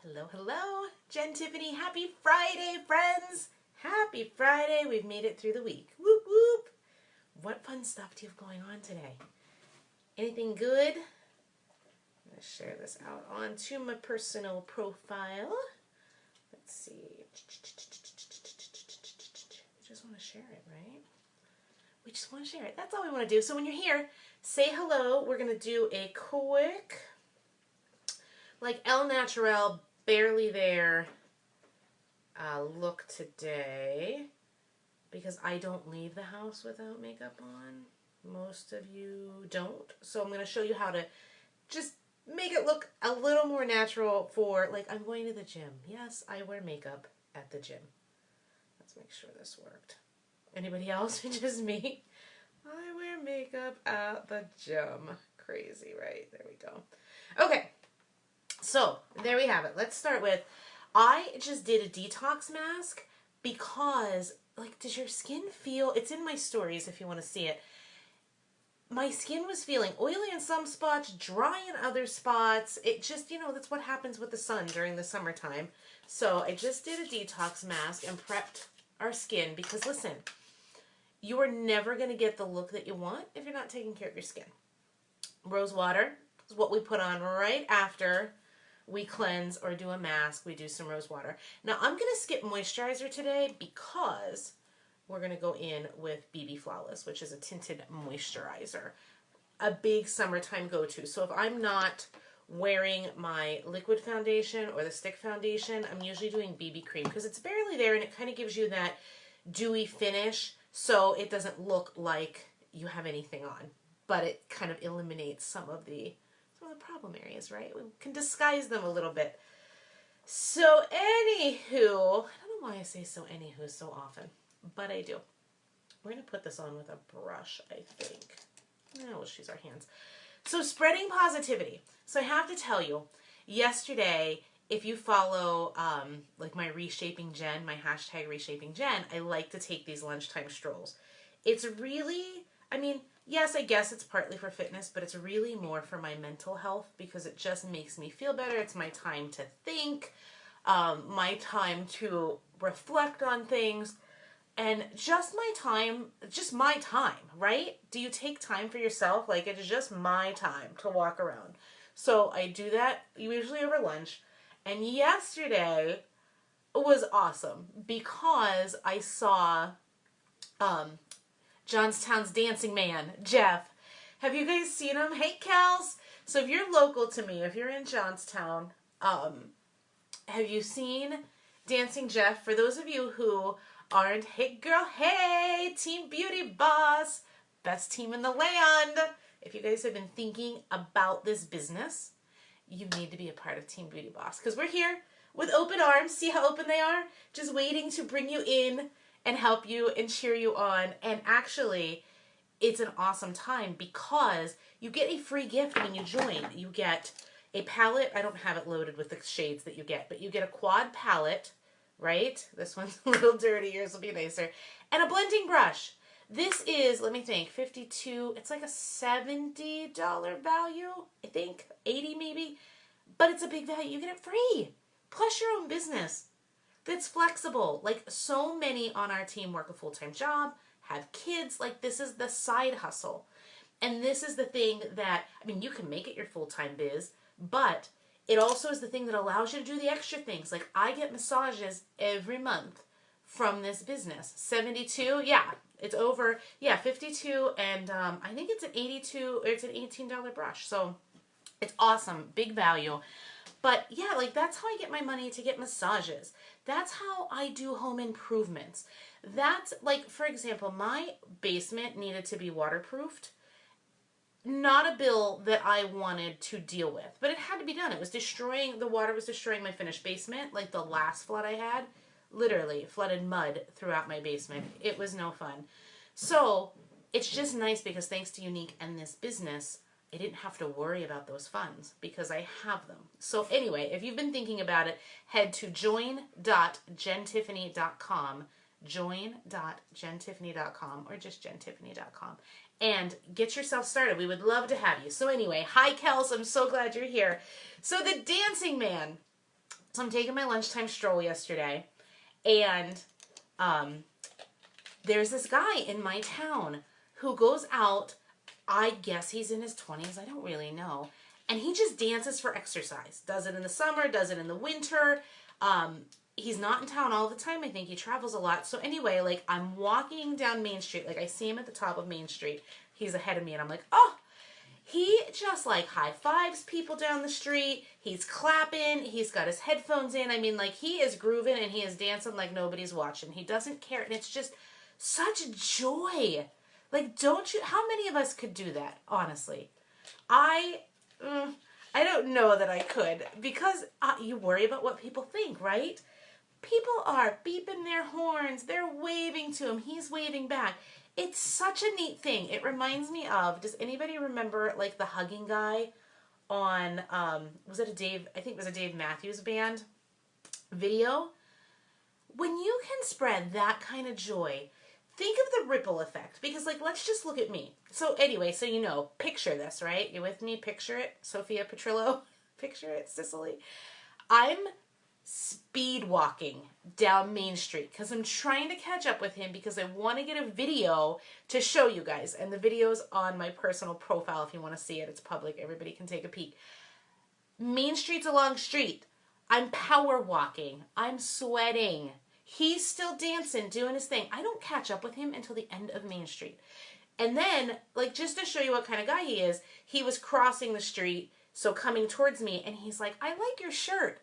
Hello, hello, Jen Tiffany. Happy Friday, friends. Happy Friday. We've made it through the week. Whoop, whoop. What fun stuff do you have going on today? Anything good? I'm going to share this out onto my personal profile. Let's see. We just want to share it, right? We just want to share it. That's all we want to do. So when you're here, say hello. We're going to do a quick, like El Natural, barely there look today, because I don't leave the house without makeup on. Most of you don't. So I'm going to show you how to just make it look a little more natural for, like, I'm going to the gym. Yes, I wear makeup at the gym. Let's make sure this worked. Anybody else? Just me? I wear makeup at the gym. Crazy, right? There we go. Okay. So, there we have it. Let's start with, I just did a detox mask because, like, does your skin feel, it's in my stories if you want to see it. My skin was feeling oily in some spots, dry in other spots. It just, that's what happens with the sun during the summertime. So I just did a detox mask and prepped our skin because, listen, you are never going to get the look that you want if you're not taking care of your skin. Rose water is what we put on right after we cleanse or do a mask. We do some rose water. Now, I'm going to skip moisturizer today because we're going to go in with BB Flawless, which is a tinted moisturizer. A big summertime go-to. So if I'm not wearing my liquid foundation or the stick foundation, I'm usually doing BB cream because it's barely there and it kind of gives you that dewy finish so it doesn't look like you have anything on. But it kind of eliminates some of the problem areas, right? We can disguise them a little bit. So anywho, I don't know why I say so anywho so often, but I do. We're going to put this on with a brush, I think. No, we'll just use our hands. So spreading positivity. So I have to tell you, yesterday, if you follow like my Reshaping Jen, my hashtag Reshaping Jen, I like to take these lunchtime strolls. It's really, yes, I guess it's partly for fitness, but it's really more for my mental health because it just makes me feel better. It's my time to think, my time to reflect on things, and just my time, right? Do you take time for yourself? Like, it's just my time to walk around. So I do that usually over lunch. And yesterday was awesome because I saw Johnstown's dancing man, Jeff. Have you guys seen him? Hey, Kels. So if you're local to me, if you're in Johnstown, have you seen Dancing Jeff? For those of you who aren't, hey girl, hey, Team Beauty Boss, best team in the land. If you guys have been thinking about this business, you need to be a part of Team Beauty Boss because we're here with open arms. See how open they are? Just waiting to bring you in and help you and cheer you on. And actually, it's an awesome time because you get a free gift when you join. You get a palette. I don't have it loaded with the shades that you get, but you get a quad palette, right? This one's a little dirty. Yours will be nicer. And a blending brush. This is, let me think, $52. It's like a $70 value, I think, 80 maybe. But it's a big value. You get it free. Plus your own business that's flexible. Like, so many on our team work a full-time job, have kids. Like, this is the side hustle. And this is the thing that, you can make it your full-time biz, but it also is the thing that allows you to do the extra things. Like, I get massages every month from this business. 72, yeah, it's over, yeah, 52, and I think it's an 82, or it's an $18 brush. So it's awesome, big value. But yeah, like, that's how I get my money to get massages. That's how I do home improvements. That's, like, for example, my basement needed to be waterproofed. Not a bill that I wanted to deal with, but it had to be done. It was destroying, the water was destroying my finished basement. Like the last flood I had, literally flooded mud throughout my basement. It was no fun. So it's just nice because thanks to Younique and this business, I didn't have to worry about those funds because I have them. So anyway, if you've been thinking about it, head to join.jentiffany.com, join.jentiffany.com, or just jentiffany.com, and get yourself started. We would love to have you. So anyway, hi Kels, I'm so glad you're here. So the dancing man, So I'm taking my lunchtime stroll yesterday, and there's this guy in my town who goes out. I guess he's in his 20s. I don't really know. And he just dances for exercise. Does it in the summer, does it in the winter. He's not in town all the time. I think he travels a lot. So anyway, like, I'm walking down Main Street. Like, I see him at the top of Main Street. He's ahead of me, and I'm like, oh, he just, like, high fives people down the street. He's clapping. He's got his headphones in. I mean, like, he is grooving and he is dancing like nobody's watching. He doesn't care. And it's just such joy. Like, don't you, how many of us could do that, honestly? I don't know that I could, because you worry about what people think, right? People are beeping their horns. They're waving to him. He's waving back. It's such a neat thing. It reminds me of, does anybody remember, like, the hugging guy on, was it a Dave, I think it was a Dave Matthews Band video? When you can spread that kind of joy, think of the ripple effect. Because, like, let's just look at me. So anyway, so you know, picture this, right? You with me? Picture it. Sophia Petrillo. Picture it, Cicely. I'm speed walking down Main Street because I'm trying to catch up with him, because I want to get a video to show you guys. And the video's on my personal profile if you want to see it. It's public. Everybody can take a peek. Main Street's a long street. I'm power walking. I'm sweating. He's still dancing, doing his thing. I don't catch up with him until the end of Main Street. And then, like, just to show you what kind of guy he is, he was crossing the street, so coming towards me, and he's like, I like your shirt.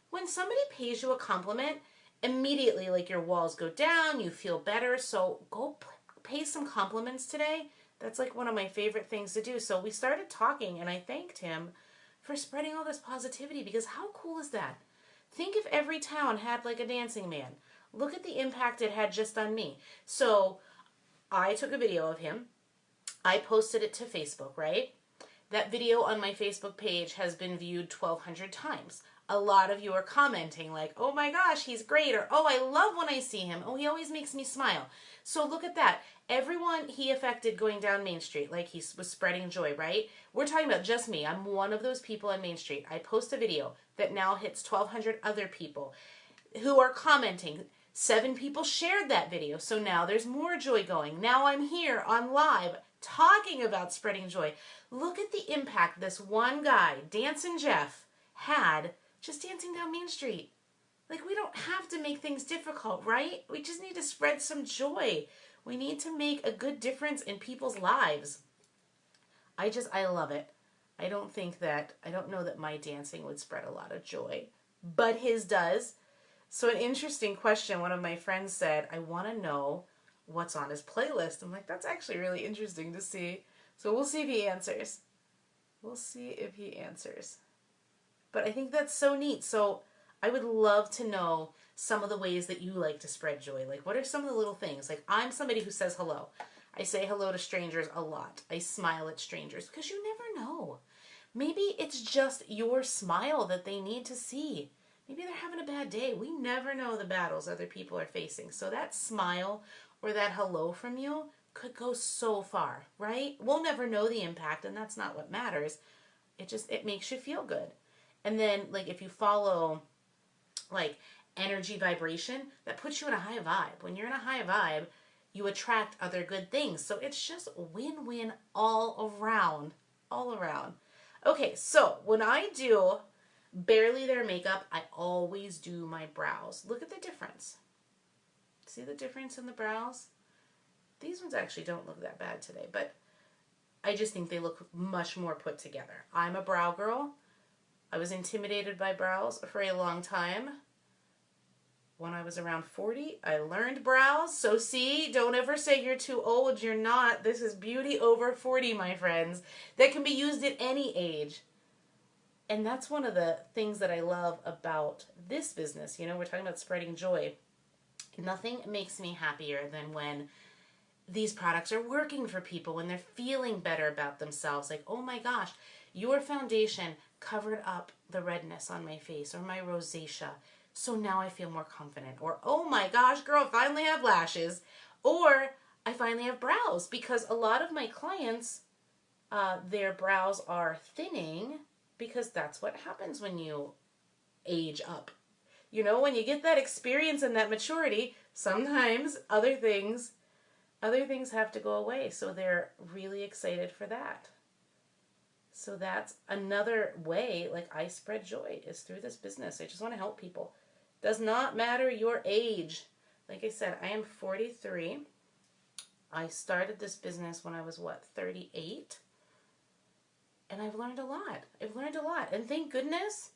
When somebody pays you a compliment, immediately, like, your walls go down, you feel better. So go pay some compliments today. That's, like, one of my favorite things to do. So we started talking, and I thanked him for spreading all this positivity, because how cool is that? Think if every town had, like, a dancing man. Look at the impact it had just on me. So I took a video of him. I posted it to Facebook, right? That video on my Facebook page has been viewed 1,200 times. A lot of you are commenting like, oh my gosh, he's great, or oh, I love when I see him. Oh, he always makes me smile. So look at that. Everyone he affected going down Main Street, like he was spreading joy, right? We're talking about just me. I'm one of those people on Main Street. I post a video that now hits 1,200 other people who are commenting. 7 people shared that video, so now there's more joy going. Now I'm here on live talking about spreading joy. Look at the impact this one guy, Dancing Jeff, had just dancing down Main Street. Like, we don't have to make things difficult, right? We just need to spread some joy. We need to make a good difference in people's lives. I love it. I don't know that my dancing would spread a lot of joy, but his does. So an interesting question, one of my friends said, I want to know what's on his playlist. I'm like, that's actually really interesting to see. So we'll see if he answers. We'll see if he answers. But I think that's so neat. So I would love to know some of the ways that you like to spread joy. Like, what are some of the little things? Like, I'm somebody who says hello. I say hello to strangers a lot. I smile at strangers because you never know. Maybe it's just your smile that they need to see. Maybe they're having a bad day. We never know the battles other people are facing. So that smile or that hello from you could go so far, right? We'll never know the impact, and that's not what matters. It makes you feel good. And then, like, if you follow, like, energy vibration, that puts you in a high vibe. When you're in a high vibe, you attract other good things. So it's just win-win all around. All around. Okay, so when I do Barely There makeup, I always do my brows. Look at the difference. See the difference in the brows? These ones actually don't look that bad today, but I just think they look much more put together. I'm a brow girl. I was intimidated by brows for a long time. When I was around 40, I learned brows. So see, don't ever say you're too old. You're not. This is beauty over 40, my friends. That can be used at any age. And that's one of the things that I love about this business. You know, we're talking about spreading joy. Nothing makes me happier than when these products are working for people, when they're feeling better about themselves. Like, oh my gosh, your foundation covered up the redness on my face or my rosacea, so now I feel more confident. Or, oh my gosh, girl, I finally have lashes. Or, I finally have brows, because a lot of my clients, their brows are thinning, because that's what happens when you age up You know, when you get that experience and that maturity, sometimes other things have to go away. So they're really excited for that. So that's another way, like, I spread joy is through this business. I just want to help people. Does not matter your age. Like I said, I am 43. I started this business when I was, 38? And I've learned a lot. I've learned a lot. And thank goodness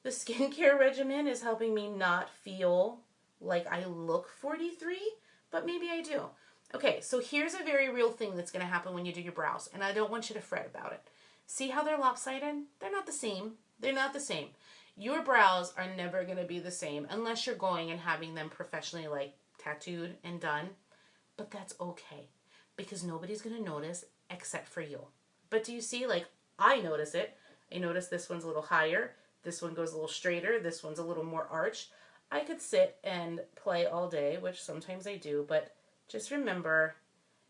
the skincare regimen is helping me not feel like I look 43, but maybe I do. Okay, so here's a very real thing that's going to happen when you do your brows, and I don't want you to fret about it. See how they're lopsided? They're not the same. They're not the same. Your brows are never going to be the same unless you're going and having them professionally, like, tattooed and done. But that's okay, because nobody's going to notice except for you. But do you see, like, I notice it. I notice this one's a little higher. This one goes a little straighter. This one's a little more arched. I could sit and play all day, which sometimes I do, but just remember,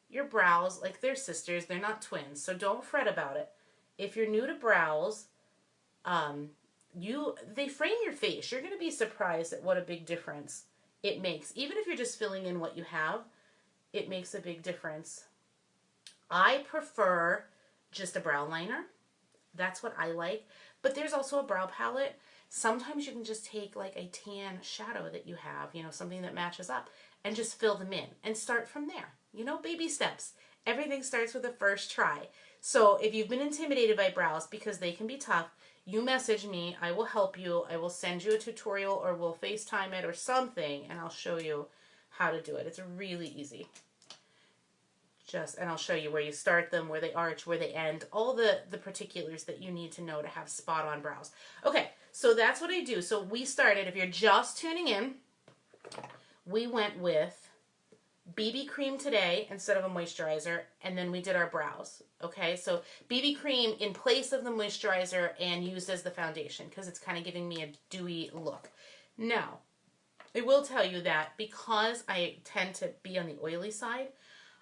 your brows, like, they're sisters. They're not twins, so don't fret about it. If you're new to brows, they frame your face. You're going to be surprised at what a big difference it makes. Even if you're just filling in what you have, it makes a big difference. I prefer just a brow liner. That's what I like. But there's also a brow palette. Sometimes you can just take, like, a tan shadow that you have, you know, something that matches up, and just fill them in and start from there. You know, baby steps. Everything starts with a first try. So if you've been intimidated by brows, because they can be tough, you message me. I will help you. I will send you a tutorial, or we'll FaceTime it or something, and I'll show you how to do it. It's really easy. And I'll show you where you start them, where they arch, where they end, all the particulars that you need to know to have spot-on brows. Okay, so that's what I do. So we started, if you're just tuning in, we went with BB cream today instead of a moisturizer, and then we did our brows. Okay, so BB cream in place of the moisturizer and used as the foundation because it's kind of giving me a dewy look. Now, I will tell you that because I tend to be on the oily side,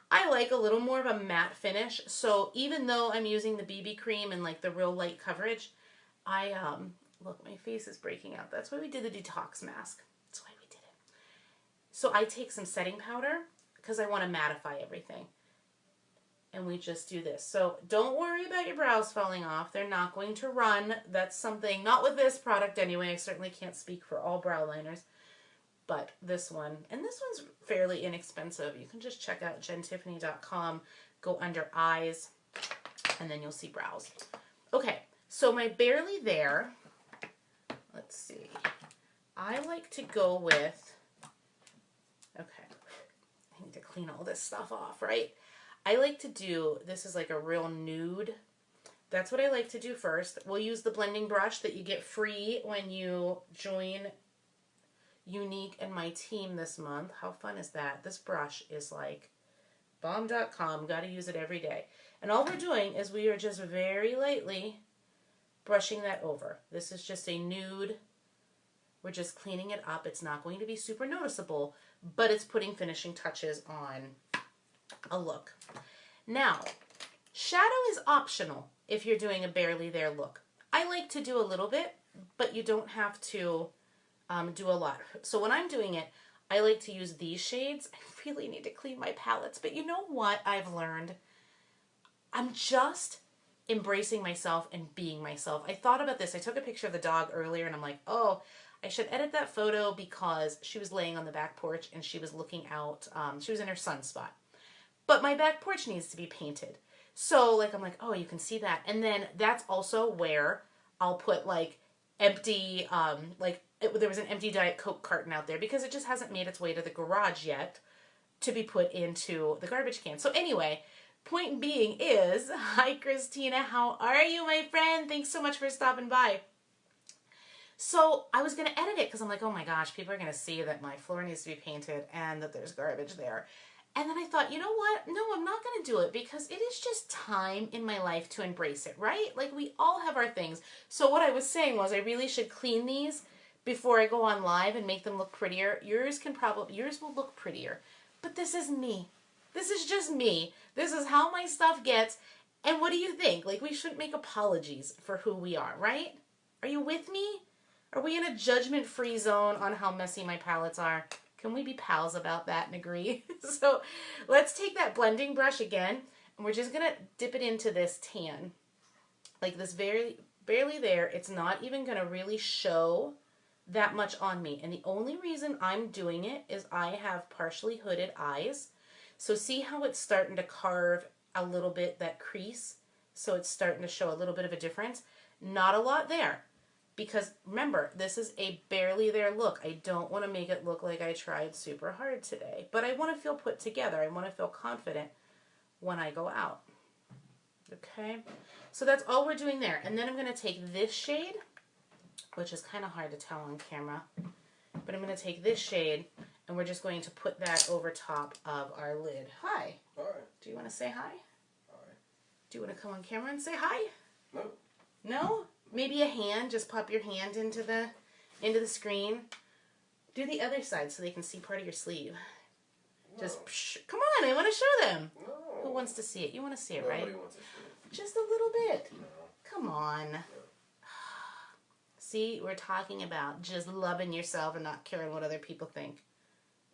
I like a little more of a matte finish. So even though I'm using the BB cream and, like, the real light coverage, look, my face is breaking out. That's why we did the detox mask. That's why we did it. So I take some setting powder because I want to mattify everything. And we just do this. So don't worry about your brows falling off. They're not going to run. That's something, not with this product anyway. I certainly can't speak for all brow liners. But this one, and this one's fairly inexpensive. You can just check out JenTiffany.com, go under eyes, and then you'll see brows. Okay, so my Barely There, let's see. I like to go with, okay, I need to clean all this stuff off, right? I like to do, this is like a real nude. That's what I like to do first. We'll use the blending brush that you get free when you join Younique and my team this month. How fun is that? This brush is like bomb.com. Got to use it every day. And all we're doing is we are just very lightly brushing that over. This is just a nude. We're just cleaning it up. It's not going to be super noticeable, but it's putting finishing touches on a look. Now, shadow is optional if you're doing a Barely There look. I like to do a little bit, but you don't have to do a lot. So when I'm doing it, I like to use these shades. I really need to clean my palettes, but you know what I've learned? I'm just embracing myself and being myself. I thought about this. I took a picture of the dog earlier and I'm like, oh, I should edit that photo because she was laying on the back porch and she was looking out. She was in her sunspot. But my back porch needs to be painted. So, like, I'm like, oh, you can see that. And then that's also where I'll put, like, empty, there was an empty Diet Coke carton out there because it just hasn't made its way to the garage yet to be put into the garbage can. So anyway, point being is, hi Christina, how are you, my friend? Thanks so much for stopping by. So I was going to edit it because I'm like, oh my gosh, people are going to see that my floor needs to be painted and that there's garbage there. And then I thought, you know what? No, I'm not going to do it because it is just time in my life to embrace it, right? Like, we all have our things. So what I was saying was I really should clean these before I go on live and make them look prettier. Yours will look prettier. But this is me. This is just me. This is how my stuff gets. And what do you think? Like, we shouldn't make apologies for who we are, right? Are you with me? Are we in a judgment-free zone on how messy my palettes are? Can we be pals about that and agree? So let's take that blending brush again, and we're just going to dip it into this tan. Like this barely there. It's not even going to really show that much on me. And the only reason I'm doing it is I have partially hooded eyes. So see how it's starting to carve a little bit, that crease? So it's starting to show a little bit of a difference. Not a lot there. Because remember, this is a barely there look. I don't want to make it look like I tried super hard today. But I want to feel put together. I want to feel confident when I go out. Okay? So that's all we're doing there. And then I'm going to take this shade, which is kind of hard to tell on camera. But I'm going to take this shade, and we're just going to put that over top of our lid. Hi. Hi. Do you want to say hi? Hi. Do you want to come on camera and say hi? No. No? Maybe a hand. Just pop your hand into the screen. Do the other side so they can see part of your sleeve. No. Just, come on, I want to show them. No. Who wants to see it? You want to see it, Nobody right? wants to see it. Just a little bit. No. Come on. No. See, we're talking about just loving yourself and not caring what other people think.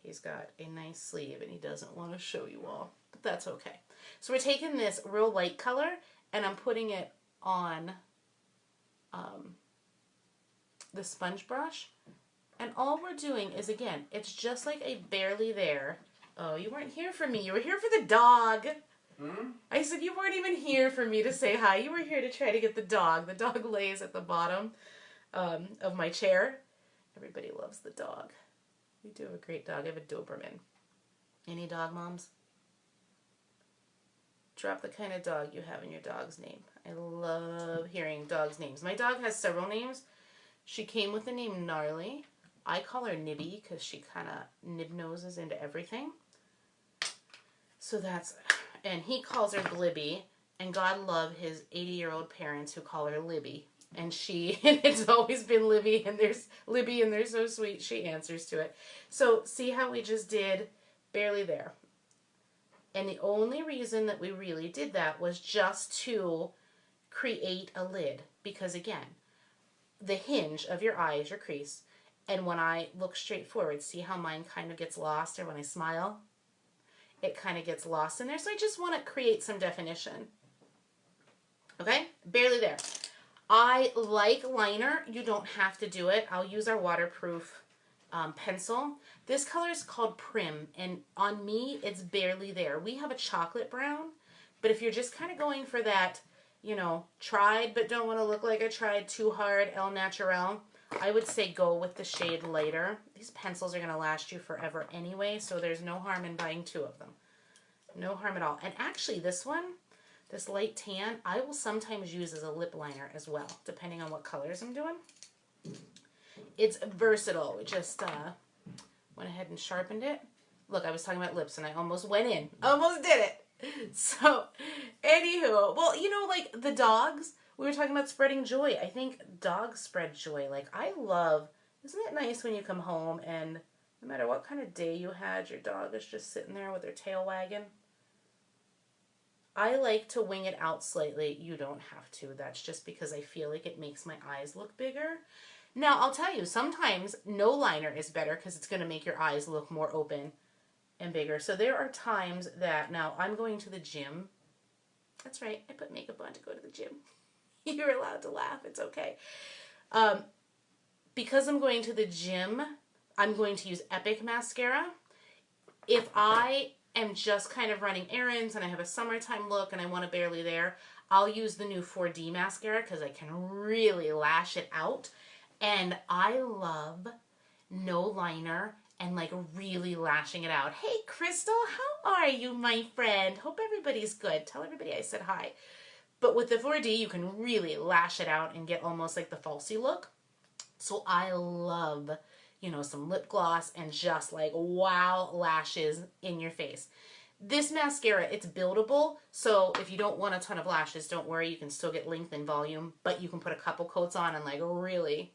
He's got a nice sleeve and he doesn't want to show you all, but that's okay. So we're taking this real light color and I'm putting it on the sponge brush. And all we're doing is, again, it's just like a barely there. Oh, you weren't here for me. You were here for the dog. Hmm? I said you weren't even here for me to say hi. You were here to try to get the dog. The dog lays at the bottom of my chair. Everybody loves the dog. We do have a great dog. I have a Doberman. Any dog moms? Drop the kind of dog you have in your dog's name. I love hearing dogs' names. My dog has several names. She came with the name Gnarly. I call her Nibby because she kind of nib-noses into everything. So that's... And he calls her Glibby. And God love his 80-year-old parents who call her Libby. And it's always been Libby, and there's Libby, and they're so sweet. She answers to it. So see how we just did barely there. And the only reason that we really did that was just to create a lid. Because again, the hinge of your eye is your crease. And when I look straight forward, see how mine kind of gets lost, or when I smile, it kind of gets lost in there. So I just want to create some definition. Okay? Barely there. I like liner. You don't have to do it. I'll use our waterproof pencil. This color is called Prim, and on me, it's barely there. We have a chocolate brown, but if you're just kind of going for that, you know, tried but don't want to look like I tried too hard, El Natural, I would say go with the shade lighter. These pencils are going to last you forever anyway, so there's no harm in buying two of them. No harm at all. And actually, this one, this light tan, I will sometimes use as a lip liner as well, depending on what colors I'm doing. It's versatile. We just went ahead and sharpened it. Look, I was talking about lips and I almost went in. Almost did it. So, anywho, well, you know, like the dogs, we were talking about spreading joy. I think dogs spread joy. Like, I love, isn't it nice when you come home and no matter what kind of day you had, your dog is just sitting there with their tail wagging? I like to wing it out slightly. You don't have to. That's just because I feel like it makes my eyes look bigger. Now, I'll tell you, sometimes no liner is better because it's going to make your eyes look more open and bigger. So there are times that, now I'm going to the gym. That's right, I put makeup on to go to the gym. You're allowed to laugh, it's okay. Because I'm going to the gym, I'm going to use Epic mascara. If I am just kind of running errands and I have a summertime look and I want to barely there, I'll use the new 4D mascara because I can really lash it out. And I love no liner and like really lashing it out. Hey, Crystal, how are you, my friend? Hope everybody's good. Tell everybody I said hi. But with the 4D, you can really lash it out and get almost like the falsy look. So I love, you know, some lip gloss and just like wow lashes in your face. This mascara, it's buildable, so if you don't want a ton of lashes, don't worry, you can still get length and volume, but you can put a couple coats on and like really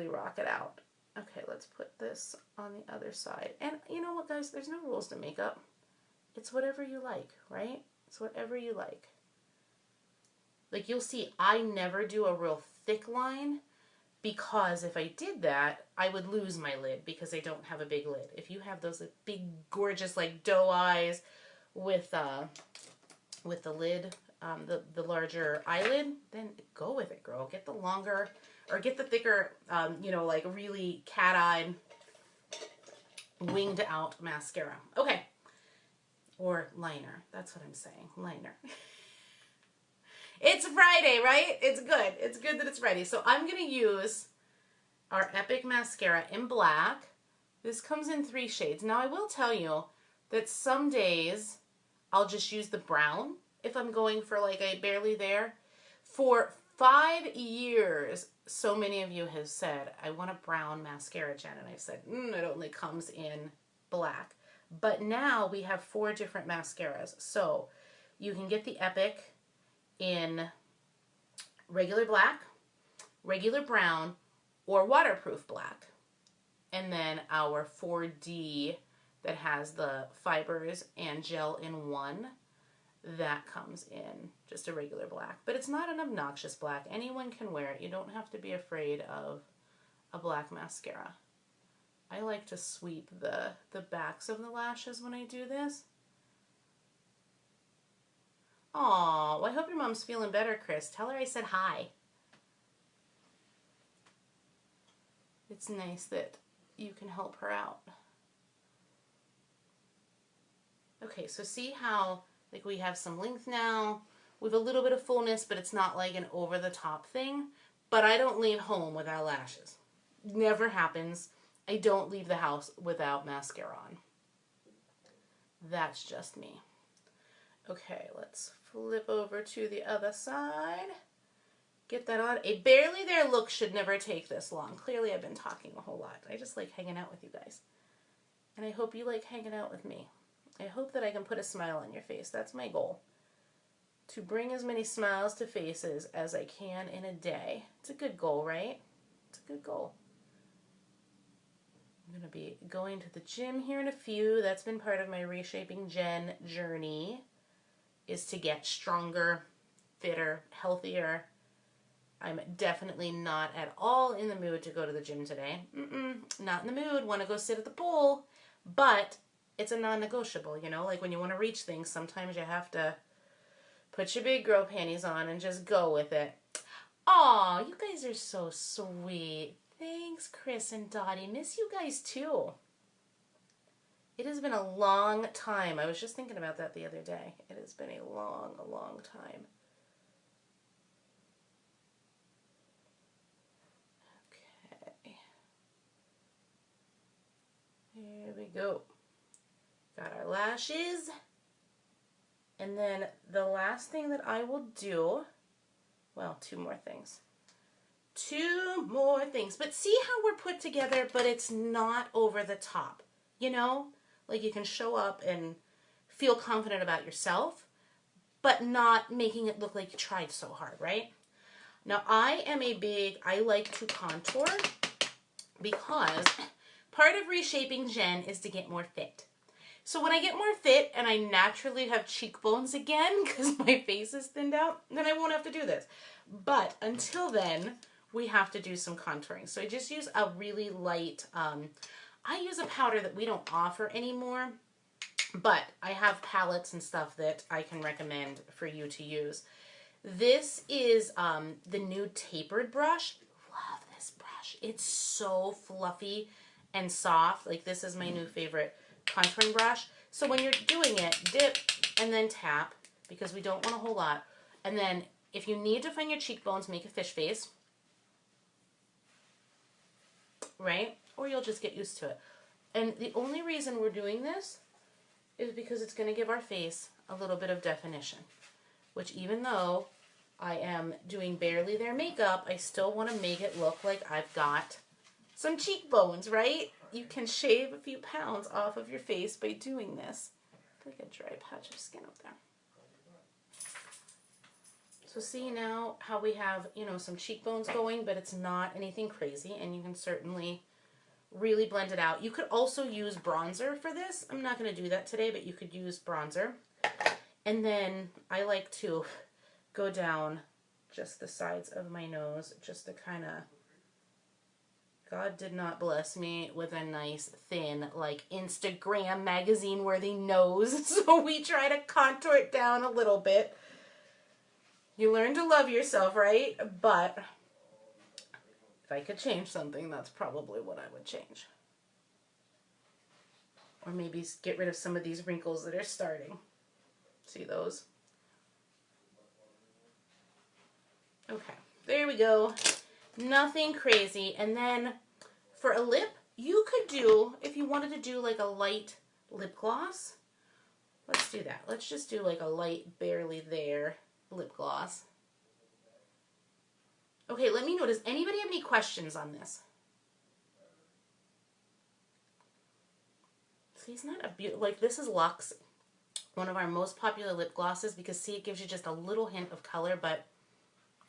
rock it out. Okay, let's put this on the other side. And you know what, guys? There's no rules to makeup. It's whatever you like, right? It's whatever you like. Like, you'll see, I never do a real thick line because if I did that, I would lose my lid because I don't have a big lid. If you have those big, gorgeous, like doe eyes with the lid, the larger eyelid, then go with it, girl. Get the longer, or get the thicker, like really cat-eyed, winged out mascara. Okay. Or liner. That's what I'm saying. Liner. It's Friday, right? It's good. It's good that it's Friday. So I'm going to use our Epic Mascara in black. This comes in 3 shades. Now I will tell you that some days I'll just use the brown if I'm going for like a barely there. For 5 years, so many of you have said, I want a brown mascara, Jen. And I've said, it only comes in black. But now we have 4 different mascaras. So you can get the Epic in regular black, regular brown, or waterproof black. And then our 4D that has the fibers and gel in one, that comes in just a regular black. But it's not an obnoxious black. Anyone can wear it. You don't have to be afraid of a black mascara. I like to sweep the backs of the lashes when I do this. Aw, well, I hope your mom's feeling better, Chris. Tell her I said hi. It's nice that you can help her out. Okay, so see how like we have some length now. We have a little bit of fullness, but it's not like an over-the-top thing. But I don't leave home without lashes. Never happens. I don't leave the house without mascara on. That's just me. Okay, let's flip over to the other side. Get that on. A barely there look should never take this long. Clearly I've been talking a whole lot. I just like hanging out with you guys. And I hope you like hanging out with me. I hope that I can put a smile on your face. That's my goal. To bring as many smiles to faces as I can in a day. It's a good goal, right? It's a good goal. I'm going to be going to the gym here in a few. That's been part of my Reshaping Jen journey, is to get stronger, fitter, healthier. I'm definitely not at all in the mood to go to the gym today. Not in the mood. Want to go sit at the pool. But it's a non-negotiable, you know? Like when you want to reach things, sometimes you have to put your big girl panties on and just go with it. Aw, you guys are so sweet. Thanks, Chris and Dottie. Miss you guys too. It has been a long time. I was just thinking about that the other day. It has been a long time. Okay. Here we go. Got our lashes. And then the last thing that I will do, well, 2 more things. 2 more things. But see how we're put together, but it's not over the top, you know? Like you can show up and feel confident about yourself, but not making it look like you tried so hard, right? Now I like to contour because part of Reshaping Jen is to get more fit. So when I get more fit and I naturally have cheekbones again because my face is thinned out, then I won't have to do this. But until then, we have to do some contouring. So I just use a really light, I use a powder that we don't offer anymore, but I have palettes and stuff that I can recommend for you to use. This is the new tapered brush. Love this brush. It's so fluffy and soft. Like this is my new favorite contouring brush. So when you're doing it, dip and then tap because we don't want a whole lot. And then if you need to find your cheekbones, make a fish face. Right? Or you'll just get used to it. And the only reason we're doing this is because it's going to give our face a little bit of definition. Which even though I am doing barely there makeup, I still want to make it look like I've got some cheekbones, right? You can shave a few pounds off of your face by doing this. Like a dry patch of skin up there. So see now how we have, you know, some cheekbones going, but it's not anything crazy, and you can certainly really blend it out. You could also use bronzer for this. I'm not going to do that today, but you could use bronzer. And then I like to go down just the sides of my nose just to kind of God did not bless me with a nice, thin, like Instagram magazine-worthy nose, so we try to contour it down a little bit. You learn to love yourself, right? But if I could change something, that's probably what I would change. Or maybe get rid of some of these wrinkles that are starting. See those? Okay, there we go. Nothing crazy. And then for a lip, you could do, if you wanted to do like a light lip gloss, let's do that. Let's just do like a light, barely there lip gloss. Okay, let me know. Does anybody have any questions on this? See, isn't that a beautiful, like this is Luxe, one of our most popular lip glosses because see, it gives you just a little hint of color, but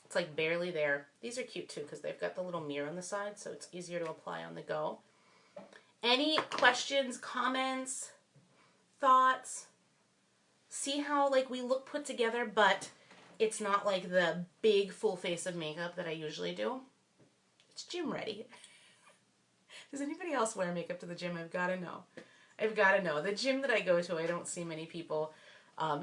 it's like barely there. These are cute too because they've got the little mirror on the side, so it's easier to apply on the go. Any questions, comments, thoughts? See how like we look put together, but it's not like the big full face of makeup that I usually do. It's gym ready. Does anybody else wear makeup to the gym? I've got to know. I've got to know. The gym that I go to, I don't see many people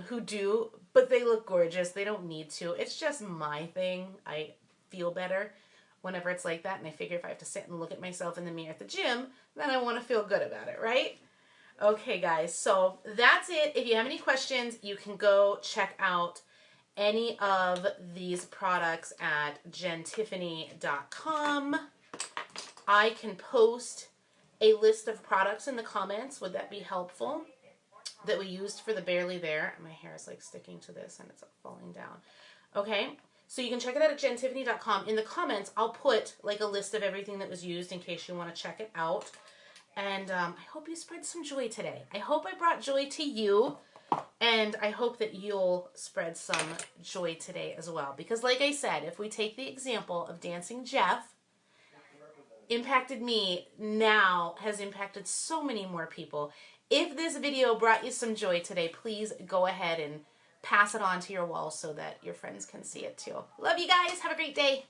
who do, but they look gorgeous. They don't need to. It's just my thing. I feel better whenever it's like that, and I figure if I have to sit and look at myself in the mirror at the gym, then I want to feel good about it, right? Okay, guys, so that's it. If you have any questions, you can go check out any of these products at JenTiffany.com. I can post a list of products in the comments. Would that be helpful? That we used for the Barely There. My hair is like sticking to this and it's falling down. Okay, so you can check it out at JenTiffany.com. In the comments, I'll put like a list of everything that was used in case you want to check it out. And I hope you spread some joy today. I hope I brought joy to you. And I hope that you'll spread some joy today as well. Because like I said, if we take the example of Dancing Jeff, impacted me, now has impacted so many more people. If this video brought you some joy today, please go ahead and pass it on to your wall so that your friends can see it too. Love you guys. Have a great day.